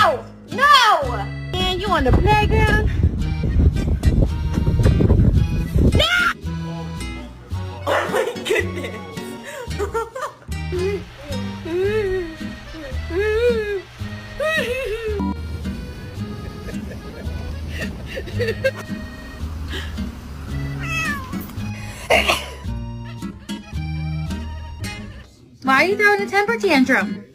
Ow! No! And you on the playground? Oh my goodness! Why are you throwing a temper tantrum?